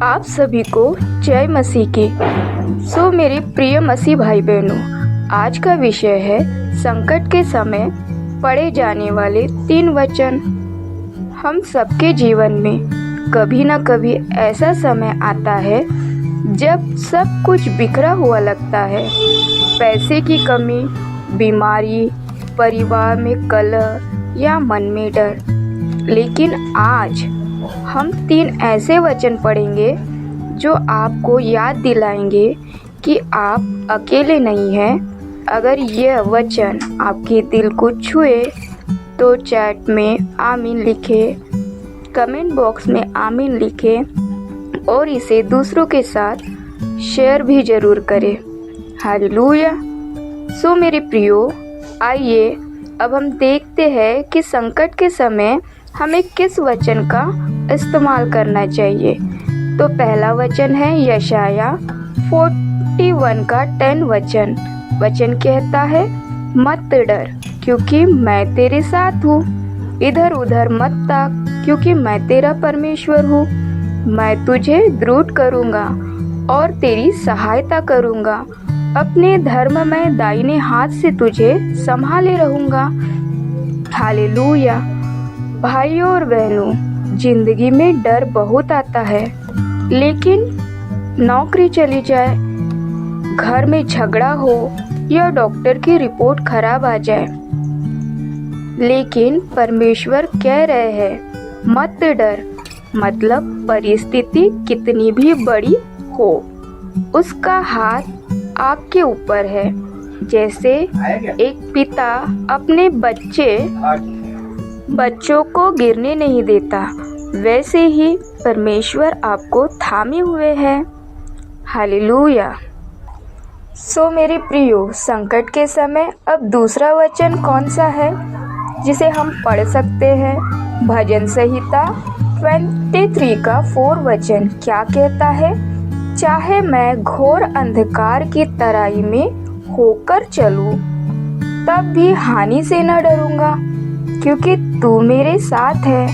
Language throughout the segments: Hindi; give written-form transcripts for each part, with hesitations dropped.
आप सभी को जय मसीह की। मेरे प्रिय मसीह भाई बहनों, आज का विषय है संकट के समय पढ़े जाने वाले 3 वचन। हम सबके जीवन में कभी न कभी ऐसा समय आता है जब सब कुछ बिखरा हुआ लगता है। पैसे की कमी, बीमारी, परिवार में कलह या मन में डर। लेकिन आज हम 3 ऐसे वचन पढ़ेंगे जो आपको याद दिलाएंगे कि आप अकेले नहीं हैं। अगर यह वचन आपके दिल को छुए तो चैट में आमीन लिखें, कमेंट बॉक्स में आमीन लिखें और इसे दूसरों के साथ शेयर भी ज़रूर करें। हालेलुया। मेरे प्रियो, आइए अब हम देखते हैं कि संकट के समय हमें किस वचन का इस्तेमाल करना चाहिए। तो पहला वचन है यशाया 41 का 10 वचन कहता है, मत डर क्योंकि मैं तेरे साथ हूँ। इधर उधर मत ताक क्योंकि मैं तेरा परमेश्वर हूँ। मैं तुझे दृढ़ करूँगा और तेरी सहायता करूँगा। अपने धर्म में दाहिने हाथ से तुझे संभाले रहूँगा। हालेलुया। भाइयों और बहनों, जिंदगी में डर बहुत आता है। लेकिन नौकरी चली जाए, घर में झगड़ा हो या डॉक्टर की रिपोर्ट खराब आ जाए, लेकिन परमेश्वर कह रहे हैं मत डर। मतलब परिस्थिति कितनी भी बड़ी हो, उसका हाथ आपके ऊपर है। जैसे एक पिता अपने बच्चों को गिरने नहीं देता, वैसे ही परमेश्वर आपको थामे हुए हैं। हालेलुया। मेरे प्रियो, संकट के समय अब दूसरा वचन कौन सा है जिसे हम पढ़ सकते हैं? भजन संहिता 23 का 4 वचन क्या कहता है? चाहे मैं घोर अंधकार की तराई में होकर चलूं, तब भी हानि से न डरूंगा, क्योंकि तू मेरे साथ है।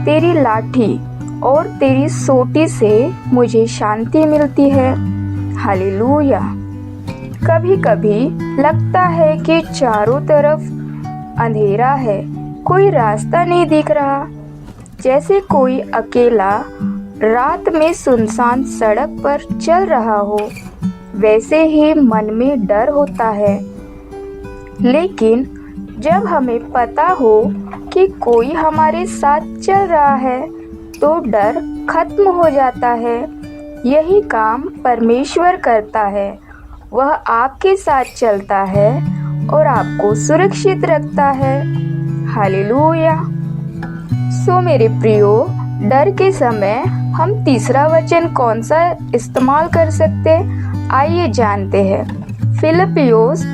तेरी लाठी और तेरी सोटी से मुझे शांति मिलती है। हालेलुया। कभी कभी लगता है कि चारों तरफ अंधेरा है, कोई रास्ता नहीं दिख रहा। जैसे कोई अकेला रात में सुनसान सड़क पर चल रहा हो, वैसे ही मन में डर होता है। लेकिन जब हमें पता हो कि कोई हमारे साथ चल रहा है तो डर खत्म हो जाता है। यही काम परमेश्वर करता है। वह आपके साथ चलता है और आपको सुरक्षित रखता है। हालेलुया। मेरे प्रियो, डर के समय हम तीसरा वचन कौन सा इस्तेमाल कर सकते हैं? आइए जानते हैं। फिलिप्पियोस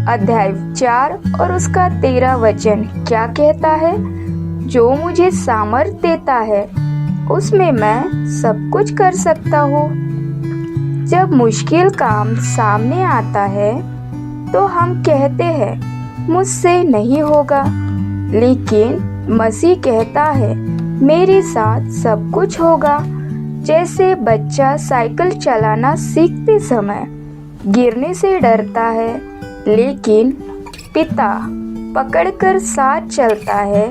अध्याय 4 और उसका 13 वचन क्या कहता है? जो मुझे सामर्थ देता है, उसमें मैं सब कुछ कर सकता हूँ। जब मुश्किल काम सामने आता है तो हम कहते हैं मुझसे नहीं होगा, लेकिन मसीह कहता है मेरे साथ सब कुछ होगा। जैसे बच्चा साइकिल चलाना सीखते समय गिरने से डरता है, लेकिन पिता पकड़कर साथ चलता है,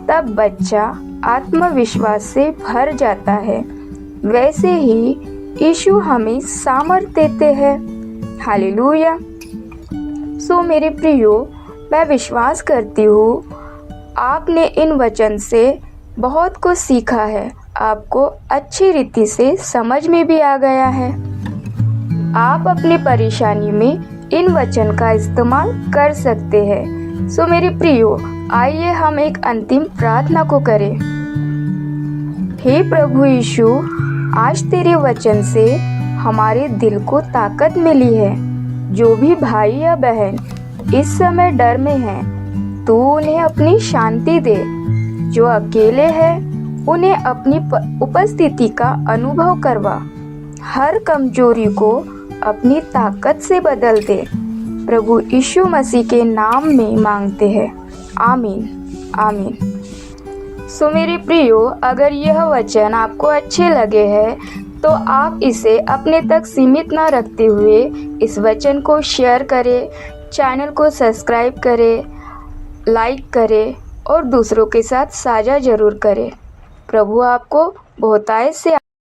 तब बच्चा आत्मविश्वास से भर जाता है। वैसे ही यीशु हमें सामर्थ देते हैं। हालेलुया। मेरे प्रियो, मैं विश्वास करती हूँ आपने इन वचन से बहुत कुछ सीखा है। आपको अच्छी रीति से समझ में भी आ गया है। आप अपनी परेशानी में इन वचन का इस्तेमाल कर सकते हैं। मेरे प्रियो, आइए हम एक अंतिम प्रार्थना को करें। हे प्रभु यीशु, आज तेरे वचन से हमारे दिल को ताकत मिली है। जो भी भाई या बहन इस समय डर में हैं, तू उन्हें अपनी शांति दे। जो अकेले हैं, उन्हें अपनी उपस्थिति का अनुभव करवा। हर कमजोरी को अपनी ताकत से बदल दे। प्रभु यीशु मसीह के नाम में मांगते हैं, आमीन आमीन। मेरे प्रियो, अगर यह वचन आपको अच्छे लगे हैं तो आप इसे अपने तक सीमित ना रखते हुए इस वचन को शेयर करें, चैनल को सब्सक्राइब करें, लाइक करें और दूसरों के साथ साझा ज़रूर करें। प्रभु आपको बहुतायत से